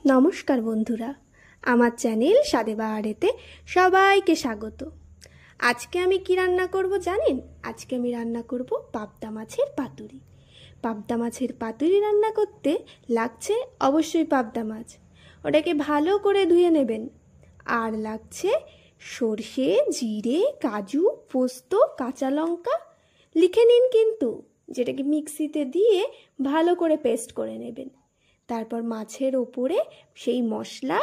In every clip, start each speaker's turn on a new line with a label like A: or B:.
A: নমস্কার বন্ধুরা, আমার চ্যানেল স্বাদে বাহারেতে সবাইকে স্বাগত। আজকে আমি কি রান্না করব জানেন? আজকে আমি রান্না করব পাবদা মাছের পাতুরি। পাবদা মাছের পাতুরি রান্না করতে লাগছে অবশ্যই পাবদা মাছ। ওটাকে ভালো করে ধুয়ে নেবেন। আর লাগছে সর্ষে, জিরে, কাজু, পোস্ত, কাঁচা লঙ্কা। লিখে নিন কিন্তু, যেটাকে মিক্সিতে দিয়ে ভালো করে পেস্ট করে নেবেন। তারপর মাছের ওপরে সেই মশলা,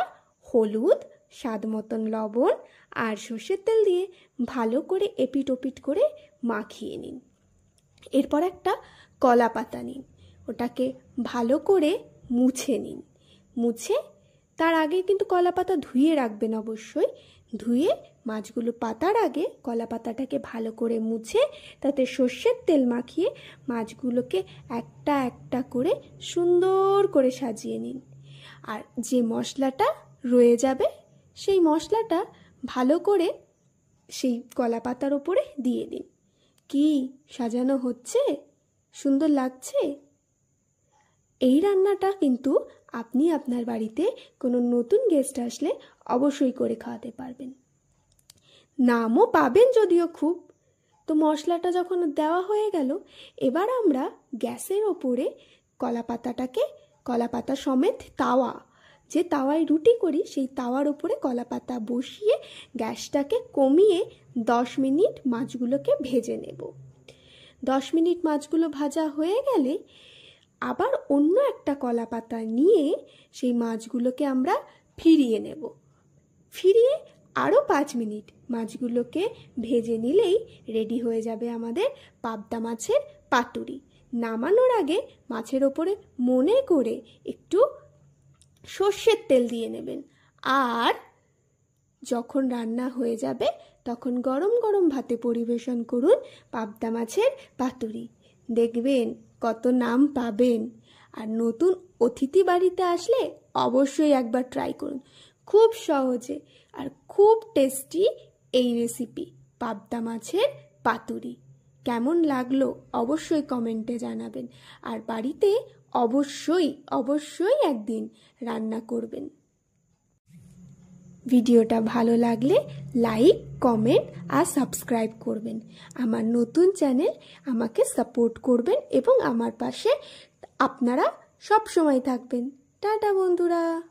A: হলুদ, স্বাদ মতন লবণ আর সর্ষের তেল দিয়ে ভালো করে এপিট ওপিট করে মাখিয়ে নিন। এরপর একটা কলা পাতা নিন, ওটাকে ভালো করে মুছে নিন। মুছে তার আগে কিন্তু কলা পাতা ধুয়ে রাখবেন অবশ্যই। ধুয়ে মাছগুলো পাতার আগে কলা পাতাটাকে ভালো করে মুছে তাতে সর্ষের তেল মাখিয়ে মাছগুলোকে একটা একটা করে সুন্দর করে সাজিয়ে নিন। আর যে মশলাটা রয়ে যাবে সেই মশলাটা ভালো করে সেই কলা পাতার ওপরে দিয়ে দিন। কি সাজানো হচ্ছে? সুন্দর লাগছে? এই রান্নাটা কিন্তু আপনি আপনার বাড়িতে কোনো নতুন গেস্ট আসলে অবশ্যই করে খাওয়াতে পারবেন। নামও পাবেন যদিও খুব। তো মশলাটা যখন দেওয়া হয়ে গেল, এবার আমরা গ্যাসের ওপরে কলা পাতা সমেত তাওয়া, যে তাওয়ায় রুটি করি সেই তাওয়ার ওপরে কলা পাতা বসিয়ে গ্যাসটাকে কমিয়ে 10 মিনিট মাছগুলোকে ভেজে নেব। 10 মিনিট মাছগুলো ভাজা হয়ে গেলে আবার অন্য একটা কলা পাতা নিয়ে সেই মাছগুলোকে আমরা ফিরিয়ে নেব। ফিরিয়ে আরও 5 মিনিট মাছগুলোকে ভেজে নিলেই রেডি হয়ে যাবে আমাদের পাবদা মাছের পাতুরি। নামানোর আগে মাছের ওপরে মনে করে একটু সর্ষের তেল দিয়ে নেবেন। আর যখন রান্না হয়ে যাবে তখন গরম গরম ভাতে পরিবেশন করুন পাবদা মাছের পাতুরি। দেখবেন কত নাম পাবেন। আর নতুন অতিথি বাড়িতে আসলে অবশ্যই একবার ট্রাই করুন। খুব সহজে আর খুব টেস্টি এই রেসিপি পাবদা মাছের পাতুরি। কেমন লাগলো অবশ্যই কমেন্টে জানাবেন। আর বাড়িতে অবশ্যই একদিন রান্না করবেন। ভিডিওটা ভালো লাগলে লাইক, কমেন্ট আর সাবস্ক্রাইব করবেন। আমার নতুন চ্যানেল, আমাকে সাপোর্ট করবেন এবং আমার পাশে আপনারা সব সময় থাকবেন। টাটা বন্ধুরা।